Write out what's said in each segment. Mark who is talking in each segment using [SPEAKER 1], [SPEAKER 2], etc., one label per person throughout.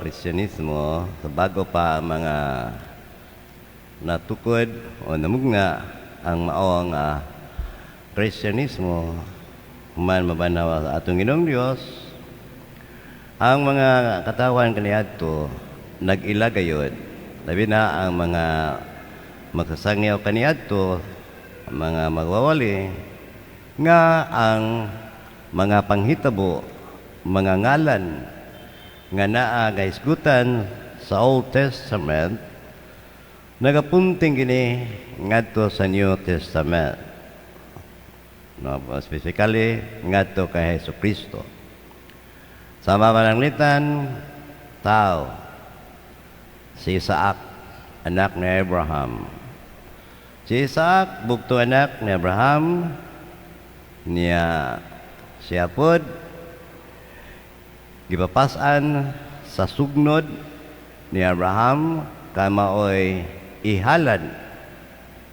[SPEAKER 1] Kristyanismo, bago pa ang mga natukod o namugna ang mao nga Kristyanismo man mabanaw sa atong Ginoong Dios, ang mga katawan kaniadto nag-ilagayod, labi na ang mga magsasangyaw kaniadto, mga magwawali nga ang mga panghitabo, mga ngalan nga naa gaisgutan sa Old Testament nagapunting gini ngadto sa New Testament, no, specifically ngadto kay Jesucristo. Sa mapananglitan tao si Isaac, anak ni Abraham. Si Isaac bugto anak ni Abraham, niya siya pod gipapasan sa sugnod ni Abraham kamaoy ihalad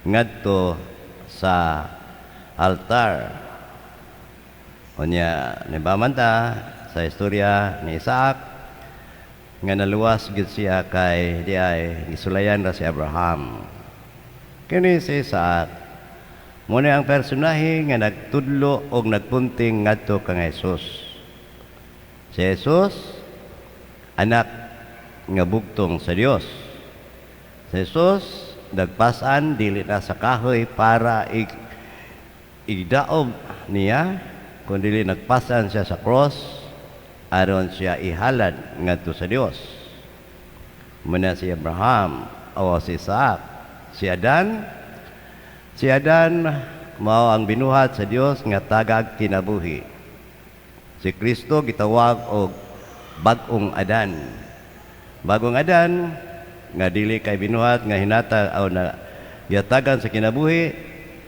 [SPEAKER 1] ngadto sa altar. Unya nibamanta sa istorya ni Isaac nga naluwas gid siya kay di ay gisulayan ra si Abraham. Kini si Isaac muna ang personahe nga nagtudlo og nagpunting ngadto kang Jesus. Si Jesus, anak nga bugtong sa Dios. Si Jesus, nagpasan dili na sa kahoy para idaog niya, kundi nagpasan siya sa cross aron siya ihalad ngadto sa Dios. Muna si Abraham o si Isaac, si Adan mao ang binuhat sa Dios nga tagag kinabuhi. Si Kristo gitawag og bag-ong Adan. Bagong Adan nga dili kay binuhat nga hinata o na yatagan sa kinabuhi,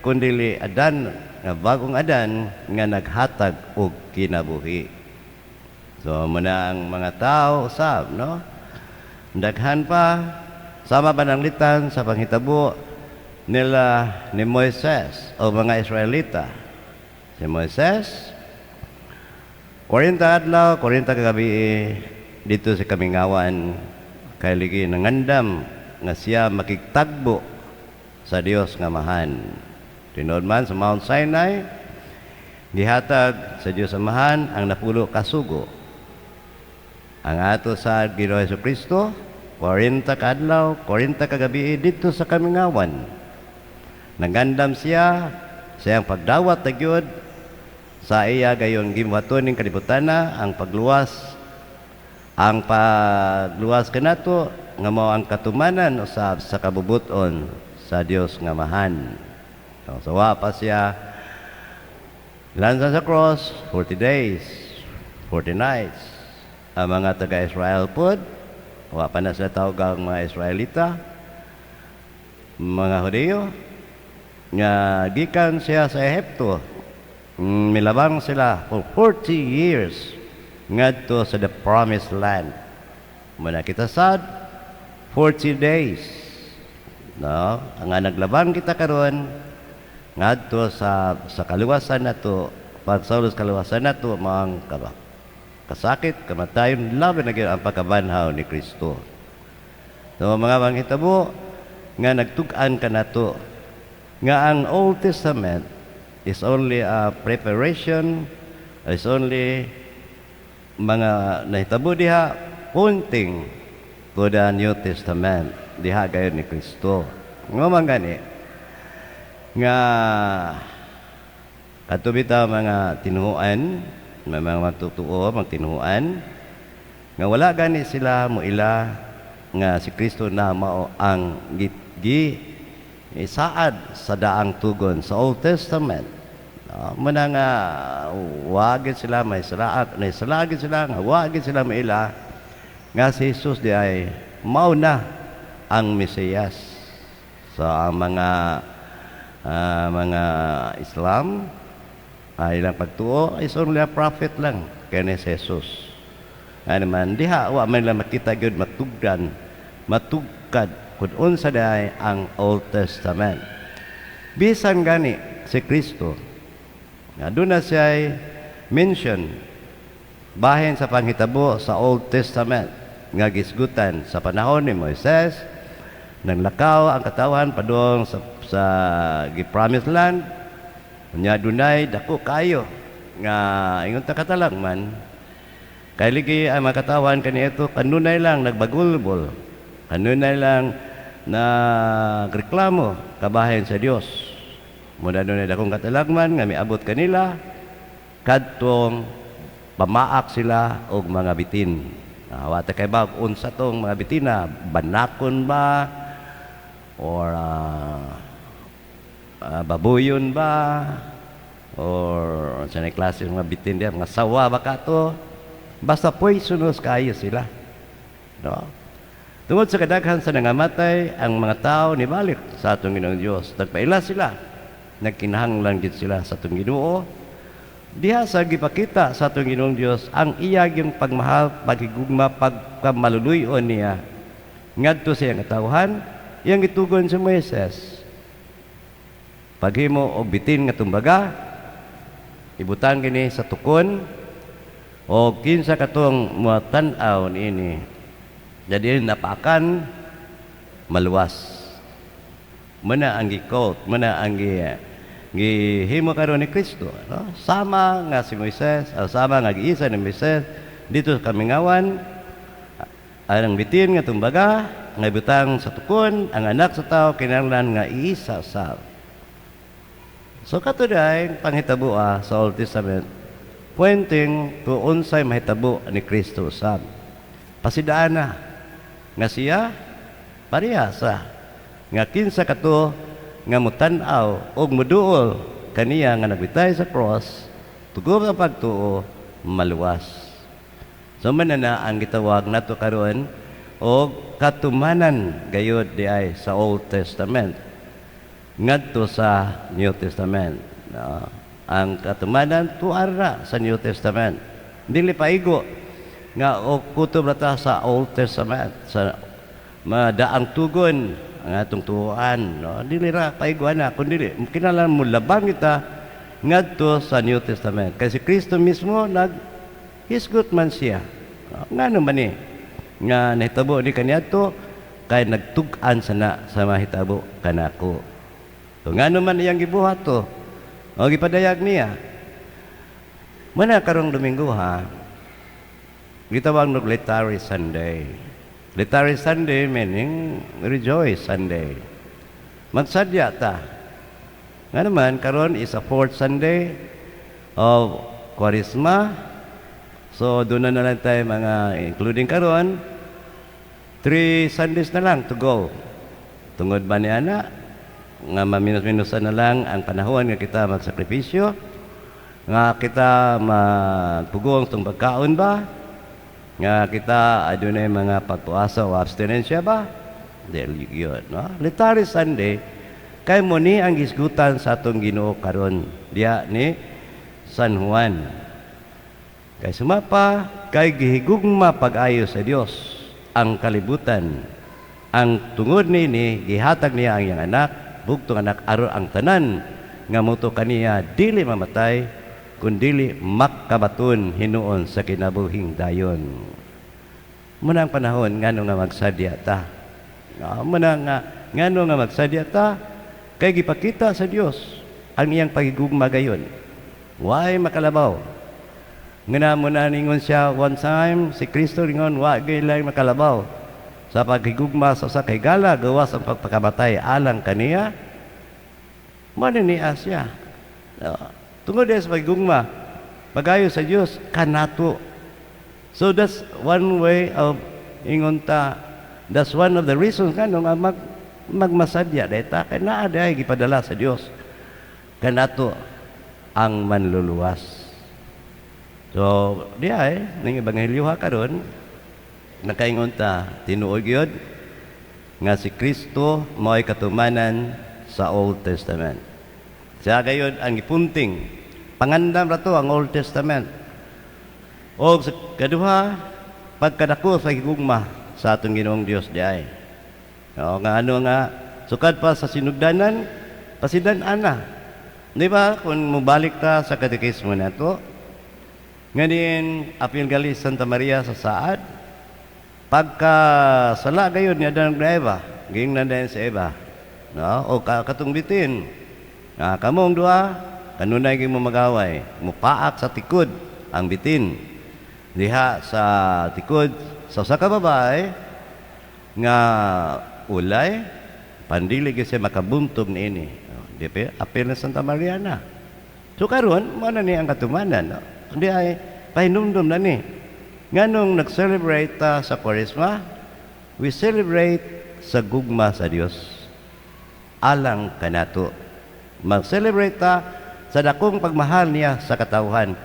[SPEAKER 1] kundi Adan nga bagong Adan nga naghatag og kinabuhi. So muna ang mga tao usab, no? Daghan pa sama pananglitan sa panghitabo nila ni Moises o mga Israelita. Si Moises 40 adlaw, 40 kagabi dito sa Kamingawan kay ligi nangandam nga siya makigtagbo sa Dios nga mahan. Tinuod man sa Mount Sinai, gihatag sa Dios amahan ang napulo ka sugo. Ang ato sa Ginoong Jesucristo 40 ka adlaw, 40 kagabi dito sa Kamingawan. Nangandam siya siyang pagdawat na gyud sa iya gayon gimwaton ning kalibutana ang pagluwas kanato nga mao ang katumanan usab sa kabubuton sa Dios nga mahan. So wa pa siya lansa sa cross 40 days 40 nights. Ang mga taga-Israel pod wa pa na sila tawag ang mga Israelita, mga Hudyo nga gikan siya sa Ehipto. Milabang sila for 40 years ngadto sa the promised land. Muna kita sad 40 days, no, nga naglabang kita karon ngadto sa kaluwasan nato, pagsaulos kaluwasan nato mang kasakit kamatayon labi na gyud ang pagkabanhaw ni Kristo. So mga panghitabo nga nagtug-an kanato nga ang Old Testament is only a preparation, is only mga nahitabo diha pointing to the New Testament, diha gayon ni Kristo. Nga man gani nga katubita mga tinuhuan, mga magtutuo, magtinuhuan nga wala gani sila moila nga si Kristo na mao ang isaad sa daang tugon sa Old Testament. Muna nga wagin sila may salagin sila nga wagin sila maila nga si Jesus di ay mao na ang Mesiyas. So ang mga Islam ay ilang pagtuo is only a prophet lang kay ni Jesus. Ano man diha wa man lang makita gyud matugkad kung unsa daay ang Old Testament. Bisan gani si Kristo nga doon na siya mention bahin sa panghitabo sa Old Testament nga gisgutan sa panahon ni Moises. Nanglakaw ang katawan padong sa gi-promised land. Unya dunay dako kayo nga ingon ta katalagman. Kay ligi ang mga katawan kaniadto kanunay lang nagbagulbol. Kanunay lang nagreklamo kabahin sa Dios. Muna dunay dakong katalagman nga miabot kanila kadtong pamaak sila og mga bitin. Wata kay ba unsa tong mga bitina, banakon ba or babuyon ba or sa klase mga bitin dia, mga sawa ba kato, basta poisonous kayo sila, no? Tungod sa kadaghan sa nangamatay ang mga tao nibalik sa atong Ginoong Dios, nagpaila sila, nagkinahanglan gid sila sa atong Ginoo. Diha sa gipakita sa atong Ginoong Dios ang iyang pagmahal, paghigugma, pagkamaluluyon niya ngadto sa iyang katawhan. Iyang gitugon sa Moises, paghimo og bitin nga tumbaga, ibutang kini sa tukon o kinsa katong muatan-aw niini, jadi napakan maluwas. Muna ang gi-quote, muna ang gihimo karon ni Kristo, no? Sama nga si Moises, sama nga giisa ni Moises dito sa kamingawan, ang bitin nga tumbaga nga ibutang sa tukon, ang anak sa tao kinahanglan nga iisa sa. So katuday panghitabo sa Old Testament pointing to unsay mahitabo ni Kristo usab. Pasidaan na nga siya parehasa nga kinsa kato nga mutan-aw og muduol kaniya nga nagbitay sa cross tugob sa pagtuo maluwas. So manana ang gitawag nato karon og katumanan gayud diay sa Old Testament ngadto sa New Testament, no? Ang katumanan tuara sa New Testament, dili paigo nga og kutob rata sa Old Testament sa madaang tugon ang atong tuoan, no? Dili ra paiguan na kundi kinahanglan mo labang kita ngadto sa New Testament kasi Kristo mismo hisgot man siya, no? Ngano man ni nga nahitabo ni kaniadto kay nagtug-an sana sa mahitabo kanako. So ngano man iyang gibuhat to o gipadayag niya. Muna karong Domingo gitawag ng Laetare Sunday. Laetare Sunday meaning rejoice Sunday. Magsadya ta. Nga naman, karon is a fourth Sunday of Quaresma. So, doon na lang tayo mga, including karon, 3 Sundays na lang to go. Tungod ba niya na, nga maminus-minusan na lang ang panahon nga kita magsakripisyo, nga kita magpugong itong pagkaon ba, nga kita adunay mga pagpuasa o abstinensya ba? Dahil yun, no? Laetare Sunday, kay mo ni ang gisgutan sa atong Ginoo karon diya ni San Juan. Kay sumapa, kay gihigugma pag-ayo sa Dios ang kalibutan. Ang tungod nini, gihatag niya ang iyang anak, bugtong anak aron ang tanan, nga muto kaniya dili mamatay, kundili makabaton hinuon sa kinabuhing dayon. Muna ang panahon ngano nga magsadya ta. Muna nga ngano nga magsadya ta, kay gipakita sa Dios ang iyang pagigugma gayon. Why makalabaw? Ngana mo na ningon siya one time, si Kristo ningon, wa gilay makalabaw sa paghigugma sa sakay gala, gawas ang pagpakamatay alang kaniya, maniniya siya. Tungod sa paghigugma, pagayo sa Diyos, kanato. So that's one way of ingonta, that's one of the reasons kanong magmasadya deta, kaya naaday gipadala sa Diyos, kanato ang manluluwas. So, diya ng Ebanghelyo karon nakaingon ta tinuod gyud nga si Kristo mao'y katumanan sa Old Testament. Siya gayon ang ipunting pangandam rato ang Old Testament. O sa kaduha, pagkadako sa higugma sa atong Ginoong Dios diay. O nga ano nga sukad pa sa sinugdanan, pasidan-an na. Di ba kung mubalik ta sa katekismo nato, ngayon, apil gali Santa Maria sa Saad, Pagka sala gayon ni Adan ug Eva, gingnan din sa Eva. No? O katong bitin. Kamong duha, kanunay gyud mo magaway, mupaak sa tikod ang bitin. Diha sa tikod sa usa ka babae nga ulay pandili gyud siya makabuntog niini. Di pa apil na Santa Maria na. So karon mo na ni ang katumanan. No? Hindi ay pahinumdum na ni. Nganong nag-celebrate sa Kwaresma, we celebrate sa gugma sa Dios alang kanato. Mag-celebrate sa dakong pagmahal niya sa katawhan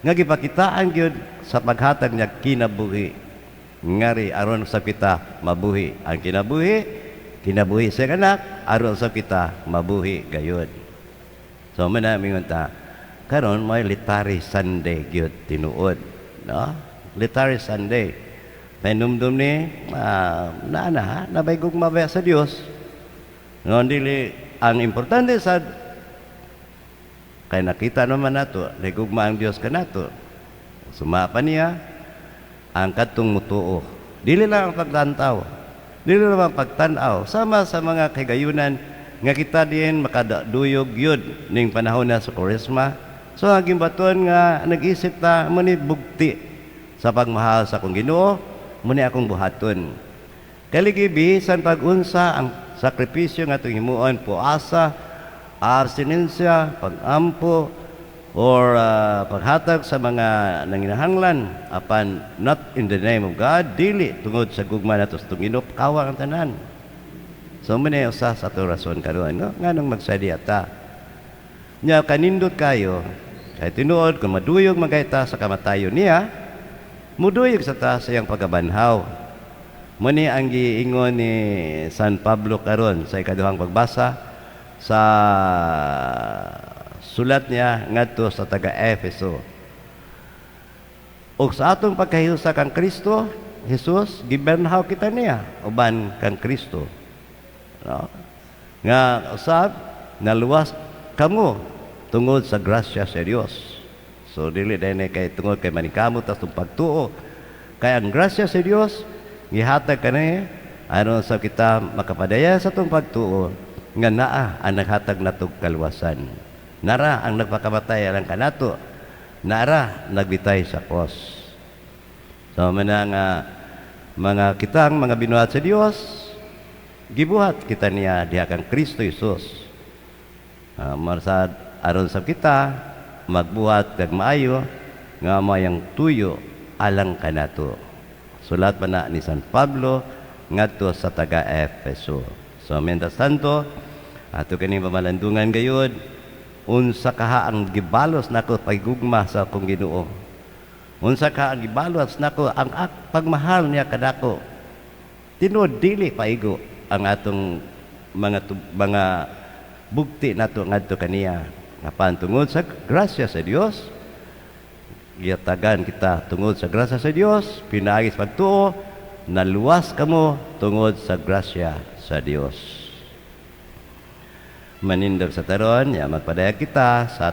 [SPEAKER 1] nga gipakitaan gyud sa paghatag niya kinabuhi ngari aron sa kita mabuhi ang kinabuhi sa anak aron sa kita mabuhi gayud. So manaming ta karon may Litary Sunday gyud tinuod, no? Litary Sunday. Penumdum ni nabay gugma ba sa Dios. No dili ang importante sa kay nakita naman nato nagugma ang Dios kanato. Sumapa niya ang katong mutuo. Dili lang ang paglantaw. Dili lang ang pagtan-aw sama sa mga kagayunan nga kita din makaduyog yun ning panahon na sa Kwaresma. So ang baton nga nag-isip ta mo ni bugti sa pagmahal sa akong Ginoo, muni akong buhaton. Kaligi bisan pag-unsa ang sakripisyo nga itong himuon, puasa, abstinensya, pag-ampo, or paghatag sa mga nanginahanglan, apan not in the name of God, dili tungod sa gugma na ito, itong kawa ang tanan. So muni usa sa ito rason karon, no? Nga nang magsadiyata. Nya kanindot kayo, kay tinuod, kung maduyog magayta sa kamatayon niya, muduyog sa taas iyang pagabanhaw. Muni ang giingon ni San Pablo karon sa ikaduhang pagbasa sa sulat niya ngadto sa taga-Efeso. Ug sa atong pagkahiusa kang Kristo, Jesus, gibanhaw kita niya uban kang Kristo. No? Nga usab naluwas kamo tungod sa grasya sa Dios. So dili dahil kay tungod kay manikamot at pagtuo. Kaya ang grasya sa Dios gihatag kani aron sa kita makapadaya sa itong pagtuo nga naa ang naghatag natog kaluwasan. Nara ang nagpakamatay alang kanato. Nara nagbitay sa cross. So mga kitang mga binuhat sa Dios, gibuhat kita niya diha kang Kristo Jesus. Marsad aron sa kita magbuhat kag maayo nga mayang tuyo alang kanato. Sulat pa na ni San Pablo ngadto sa taga-Efeso. So mientras tanto ato kini pamalandungan gayud unsa kaha ang gibalos nako paggugma sa akong Ginoo. Unsa ka ang gibalos nako ang pagmahal niya kadako. Tinuod dili paigo ang atong mga bugti nato ngadto kaniya. Apan tungod sa grasya sa Dios, giyatagan kita tungod sa grasya sa Dios, pinaagis pagtuo, naluwas kamo tungod sa grasya sa Dios. Manindog sa taron, ya magpadaya kita sa